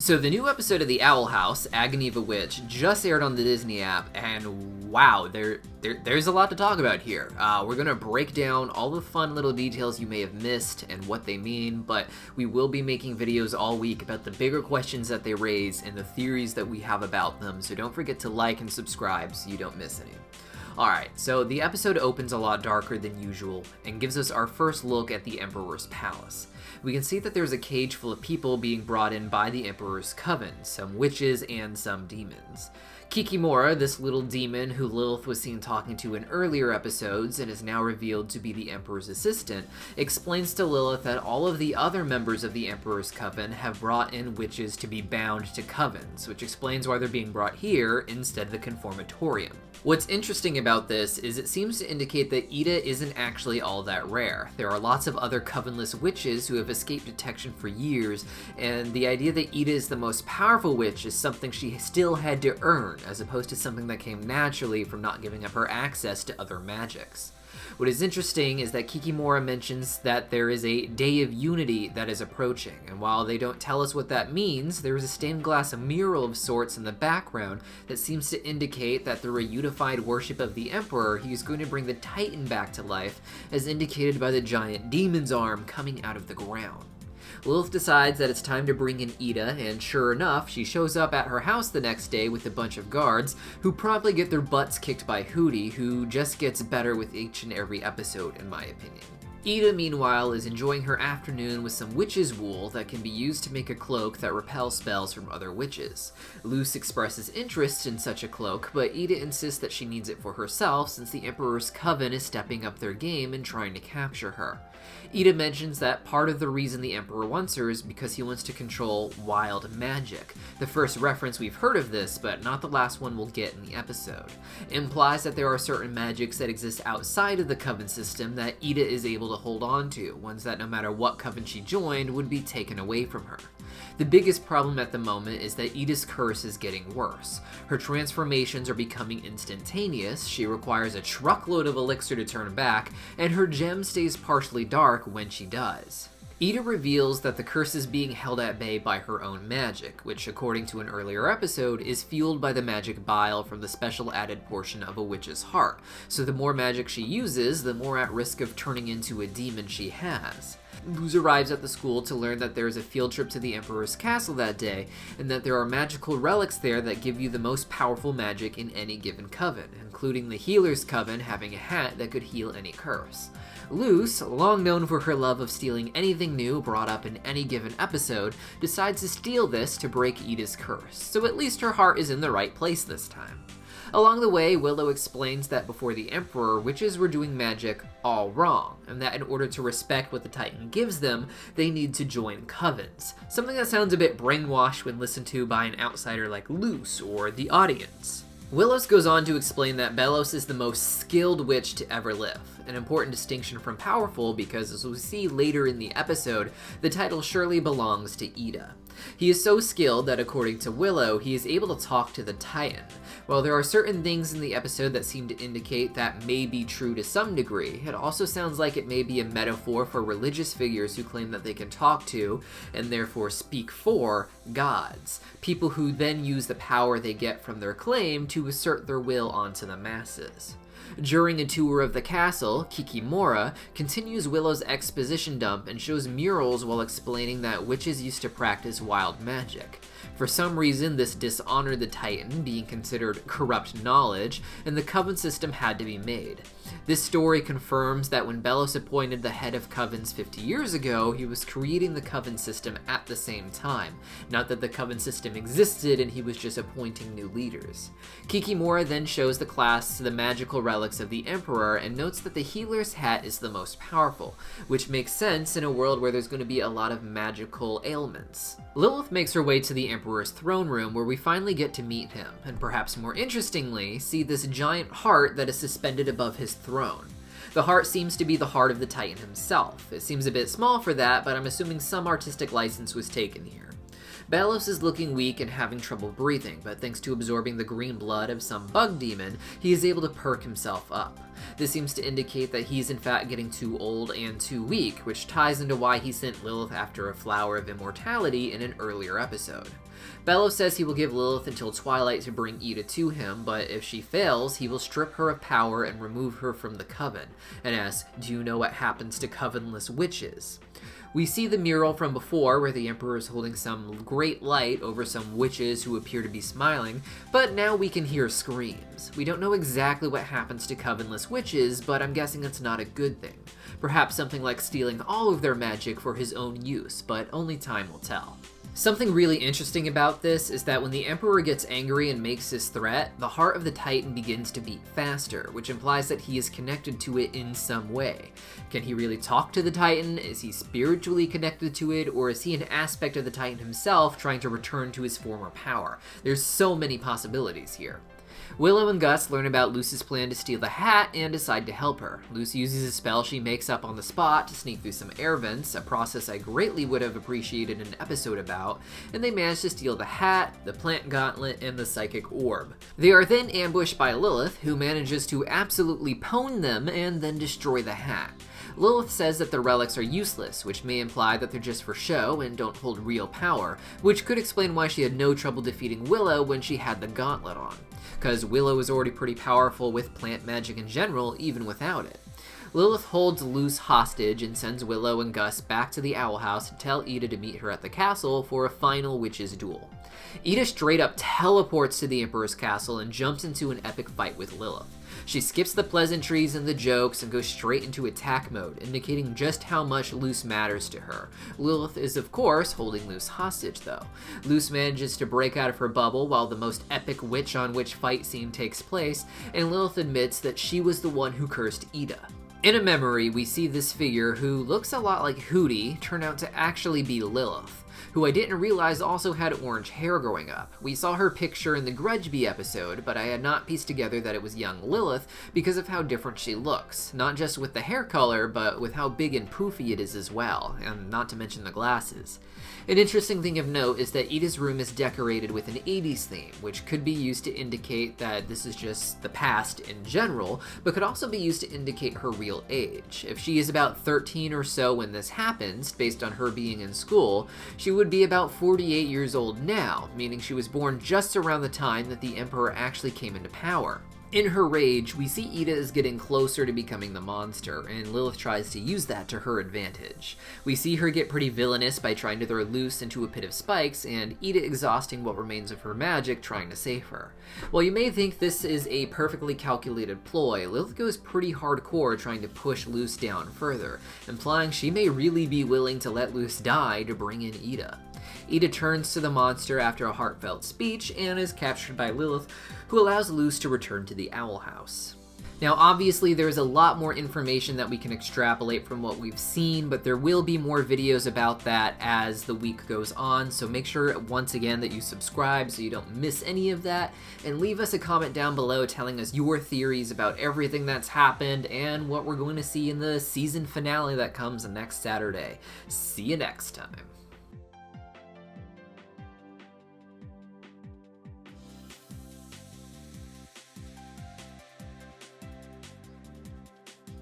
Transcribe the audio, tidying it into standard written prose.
So the new episode of The Owl House, Agony of a Witch, just aired on the Disney app, and wow, there's a lot to talk about here. We're going to break down all the fun little details you may have missed and what they mean, but we will be making videos all week about the bigger questions that they raise and the theories that we have about them, so don't forget to like and subscribe so you don't miss any. Alright, so the episode opens a lot darker than usual and gives us our first look at the Emperor's palace. We can see that there's a cage full of people being brought in by the Emperor's coven, some witches and some demons. Kikimora, this little demon who Lilith was seen talking to in earlier episodes and is now revealed to be the Emperor's assistant, explains to Lilith that all of the other members of the Emperor's coven have brought in witches to be bound to covens, which explains why they're being brought here instead of the Conformatorium. What's interesting about this is it seems to indicate that Ida isn't actually all that rare. There are lots of other covenless witches who have escaped detection for years, and the idea that Ida is the most powerful witch is something she still had to earn, as opposed to something that came naturally from not giving up her access to other magics. What is interesting is that Kikimora mentions that there is a Day of Unity that is approaching, and while they don't tell us what that means, there is a stained glass mural of sorts in the background that seems to indicate that through a unified worship of the Emperor, he is going to bring the Titan back to life, as indicated by the giant demon's arm coming out of the ground. Lilith decides that it's time to bring in Ida, and sure enough, she shows up at her house the next day with a bunch of guards, who probably get their butts kicked by Hootie, who just gets better with each and every episode, in my opinion. Ida, meanwhile, is enjoying her afternoon with some witch's wool that can be used to make a cloak that repels spells from other witches. Luce expresses interest in such a cloak, but Ida insists that she needs it for herself since the Emperor's coven is stepping up their game and trying to capture her. Ida mentions that part of the reason the Emperor wants her is because he wants to control wild magic. The first reference we've heard of this, but not the last one we'll get in the episode. It implies that there are certain magics that exist outside of the coven system that Ida is able to hold on to, ones that no matter what coven she joined would be taken away from her. The biggest problem at the moment is that Ida's curse is getting worse. Her transformations are becoming instantaneous, she requires a truckload of elixir to turn back, and her gem stays partially dark when she does. Ida reveals that the curse is being held at bay by her own magic, which according to an earlier episode is fueled by the magic bile from the special added portion of a witch's heart, so the more magic she uses, the more at risk of turning into a demon she has. Luz arrives at the school to learn that there is a field trip to the Emperor's castle that day, and that there are magical relics there that give you the most powerful magic in any given coven, including the Healer's Coven having a hat that could heal any curse. Luz, long known for her love of stealing anything new brought up in any given episode, decides to steal this to break Ida's curse, so at least her heart is in the right place this time. Along the way, Willow explains that before the Emperor, witches were doing magic all wrong, and that in order to respect what the Titan gives them, they need to join covens. Something that sounds a bit brainwashed when listened to by an outsider like Luce or the audience. Willows goes on to explain that Belos is the most skilled witch to ever live, an important distinction from powerful because, as we see later in the episode, the title surely belongs to Ida. He is so skilled that, according to Willow, he is able to talk to the Titan. While there are certain things in the episode that seem to indicate that may be true to some degree, it also sounds like it may be a metaphor for religious figures who claim that they can talk to, and therefore speak for, gods. People who then use the power they get from their claim to assert their will onto the masses. During a tour of the castle, Kikimora continues Willow's exposition dump and shows murals while explaining that witches used to practice wild magic. For some reason, this dishonored the Titan, being considered corrupt knowledge, and the coven system had to be made. This story confirms that when Belos appointed the head of covens 50 years ago, he was creating the coven system at the same time, not that the coven system existed and he was just appointing new leaders. Kikimora then shows the class the magical relics of the Emperor and notes that the Healer's hat is the most powerful, which makes sense in a world where there's going to be a lot of magical ailments. Lilith makes her way to the Emperor's throne room where we finally get to meet him, and perhaps more interestingly, see this giant heart that is suspended above his throne. The heart seems to be the heart of the Titan himself. It seems a bit small for that, but I'm assuming some artistic license was taken here. Belos is looking weak and having trouble breathing, but thanks to absorbing the green blood of some bug demon, he is able to perk himself up. This seems to indicate that he's in fact getting too old and too weak, which ties into why he sent Lilith after a flower of immortality in an earlier episode. Belos says he will give Lilith until twilight to bring Ida to him, but if she fails, he will strip her of power and remove her from the coven, and asks, "Do you know what happens to covenless witches?" We see the mural from before where the Emperor is holding some great light over some witches who appear to be smiling, but now we can hear screams. We don't know exactly what happens to covenless witches, but I'm guessing it's not a good thing. Perhaps something like stealing all of their magic for his own use, but only time will tell. Something really interesting about this is that when the Emperor gets angry and makes his threat, the heart of the Titan begins to beat faster, which implies that he is connected to it in some way. Can he really talk to the Titan? Is he spiritually connected to it? Or is he an aspect of the Titan himself trying to return to his former power? There's so many possibilities here. Willow and Gus learn about Luce's plan to steal the hat and decide to help her. Luce uses a spell she makes up on the spot to sneak through some air vents, a process I greatly would have appreciated an episode about, and they manage to steal the hat, the plant gauntlet, and the psychic orb. They are then ambushed by Lilith, who manages to absolutely pwn them and then destroy the hat. Lilith says that the relics are useless, which may imply that they're just for show and don't hold real power, which could explain why she had no trouble defeating Willow when she had the gauntlet on, because Willow is already pretty powerful with plant magic in general, even without it. Lilith holds Luce hostage and sends Willow and Gus back to the Owl House to tell Ida to meet her at the castle for a final witches' duel. Ida straight up teleports to the Emperor's castle and jumps into an epic fight with Lilith. She skips the pleasantries and the jokes and goes straight into attack mode, indicating just how much Luce matters to her. Lilith is, of course, holding Luce hostage, though. Luce manages to break out of her bubble while the most epic witch-on-witch fight scene takes place, and Lilith admits that she was the one who cursed Ida. In a memory, we see this figure, who looks a lot like Hootie, turn out to actually be Lilith, who I didn't realize also had orange hair growing up. We saw her picture in the Grudgeby episode, but I had not pieced together that it was young Lilith because of how different she looks. Not just with the hair color, but with how big and poofy it is as well, and not to mention the glasses. An interesting thing of note is that Ida's room is decorated with an 80s theme, which could be used to indicate that this is just the past in general, but could also be used to indicate her real age. If she is about 13 or so when this happens, based on her being in school, she would be about 48 years old now, meaning she was born just around the time that the Emperor actually came into power. In her rage, we see Ida is getting closer to becoming the monster, and Lilith tries to use that to her advantage. We see her get pretty villainous by trying to throw Luce into a pit of spikes, and Ida exhausting what remains of her magic trying to save her. While you may think this is a perfectly calculated ploy, Lilith goes pretty hardcore trying to push Luce down further, implying she may really be willing to let Luce die to bring in Ida. Ida turns to the monster after a heartfelt speech and is captured by Lilith, who allows Luce to return to the Owl House. Now obviously there's a lot more information that we can extrapolate from what we've seen, but there will be more videos about that as the week goes on, so make sure once again that you subscribe so you don't miss any of that, and leave us a comment down below telling us your theories about everything that's happened and what we're going to see in the season finale that comes next Saturday. See you next time.